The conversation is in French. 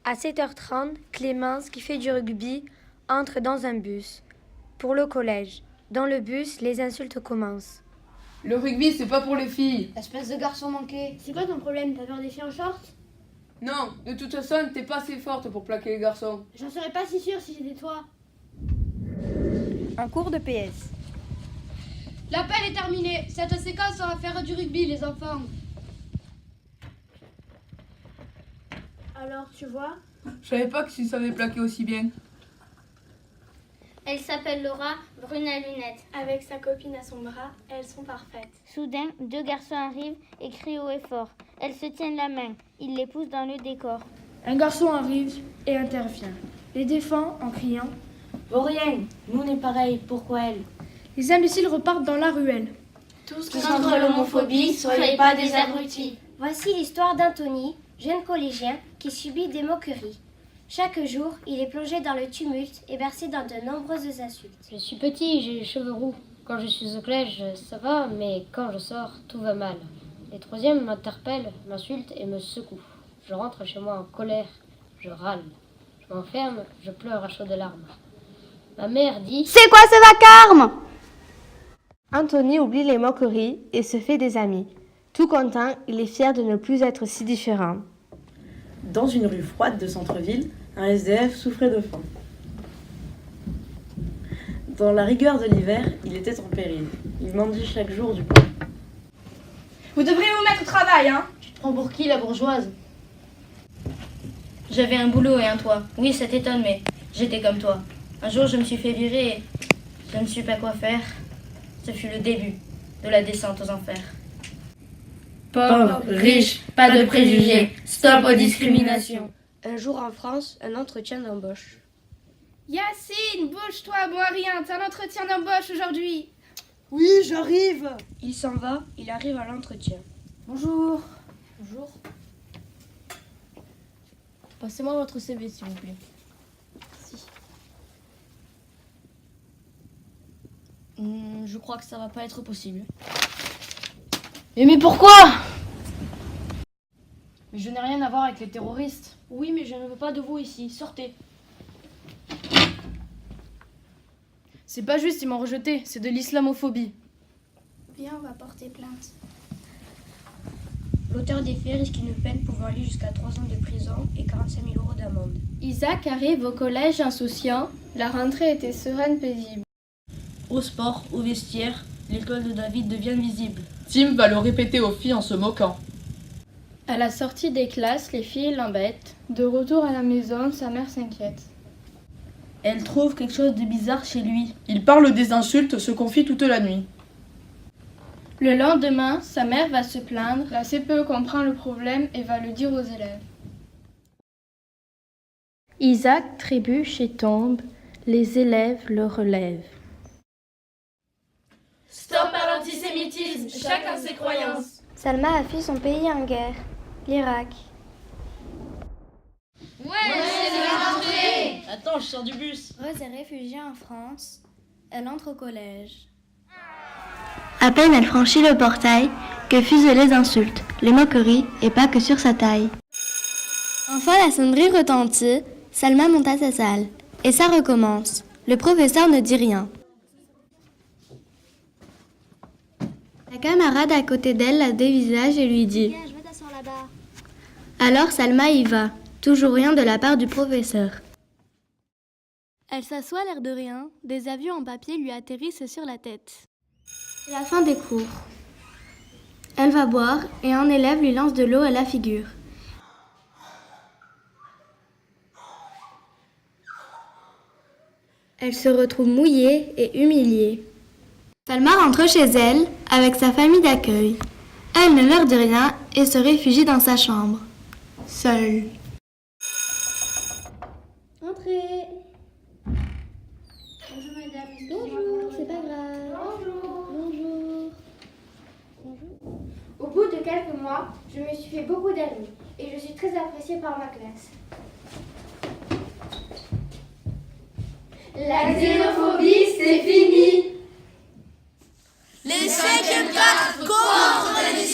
À 7h30, Clémence, qui fait du rugby, entre dans un bus. Pour le collège. Dans le bus, les insultes commencent. Le rugby, c'est pas pour les filles. Espèce de garçon manqué. C'est quoi ton problème? T'as peur des filles en short? Non, de toute façon, t'es pas assez forte pour plaquer les garçons. J'en serais pas si sûre si j'étais toi. Un cours de PS. L'appel est terminé. Cette séquence sera faire du rugby, les enfants. Alors, tu vois? Je savais pas que tu savais plaquer aussi bien. Elle s'appelle Laura, brune à lunettes. Avec sa copine à son bras, elles sont parfaites. Soudain, deux garçons arrivent et crient haut et fort. Elles se tiennent la main. Ils les poussent dans le décor. Un garçon arrive et intervient. Les défend en criant. Pour rien, nous on est pareil, pourquoi elle? Les imbéciles repartent dans la ruelle. Tous contre l'homophobie, soyez pas des abrutis. Voici l'histoire d'Anthony, jeune collégien qui subit des moqueries. Chaque jour, il est plongé dans le tumulte et bercé dans de nombreuses insultes. Je suis petit, j'ai les cheveux roux. Quand je suis au collège, ça va, mais quand je sors, tout va mal. Les troisièmes m'interpellent, m'insultent et me secouent. Je rentre chez moi en colère, je râle. Je m'enferme, je pleure à chaudes larmes. Ma mère dit « C'est quoi ce vacarme ?» Anthony oublie les moqueries et se fait des amis. Tout content, il est fier de ne plus être si différent. Dans une rue froide de centre-ville, un SDF souffrait de faim. Dans la rigueur de l'hiver, il était en péril. Il mendie chaque jour du pain. Vous devriez vous mettre au travail, hein? Tu te prends pour qui, la bourgeoise? J'avais un boulot et un toit. Oui, ça t'étonne, mais j'étais comme toi. Un jour, je me suis fait virer et je ne sais pas quoi faire. Ce fut le début de la descente aux enfers. Pauvre, riche, pas de préjugés. Stop aux discriminations. Un jour en France, un entretien d'embauche. Yacine, bouge-toi, bois rien. T'as un entretien d'embauche aujourd'hui. Oui, j'arrive. Il s'en va, il arrive à l'entretien. Bonjour. Bonjour. Passez-moi votre CV, s'il vous plaît. Merci. Je crois que ça va pas être possible. Mais pourquoi? Mais je n'ai rien à voir avec les terroristes. Oui, mais je ne veux pas de vous ici. Sortez. C'est pas juste, ils m'ont rejeté. C'est de l'islamophobie. Viens, on va porter plainte. L'auteur des faits risque une peine pouvant aller jusqu'à 3 ans de prison et 45 000 € d'amende. Isaac arrive au collège insouciant. La rentrée était sereine, paisible. Au sport, au vestiaire, l'école de David devient visible. Tim va le répéter aux filles en se moquant. À la sortie des classes, les filles l'embêtent. De retour à la maison, sa mère s'inquiète. Elle trouve quelque chose de bizarre chez lui. Il parle des insultes, se confie toute la nuit. Le lendemain, sa mère va se plaindre. La CPE comprend le problème et va le dire aux élèves. Isaac trébuche et tombe. Les élèves le relèvent. Stop à l'antisémitisme. Chacun ses croyances. Salma a fui son pays en guerre, l'Irak. Attends, je sors du bus. Rose est réfugiée en France. Elle entre au collège. À peine elle franchit le portail que fusent les insultes, les moqueries et pas que sur sa taille. Enfin la sonnerie retentit, Salma monte à sa salle. Et ça recommence. Le professeur ne dit rien. La camarade à côté d'elle la dévisage et lui dit « Je vais t'asseoir là-bas. » Alors Salma y va, toujours rien de la part du professeur. Elle s'assoit l'air de rien, des avions en papier lui atterrissent sur la tête. C'est la fin des cours. Elle va boire et un élève lui lance de l'eau à la figure. Elle se retrouve mouillée et humiliée. Salma rentre chez elle avec sa famille d'accueil. Elle ne leur dit rien et se réfugie dans sa chambre, seule. Entrez. Bonjour madame. Bonjour, c'est pas grave. Bonjour. Bonjour. Au bout de quelques mois, je me suis fait beaucoup d'amis et je suis très appréciée par ma classe. La xénophobie, c'est fini. Les 5e 4 contre les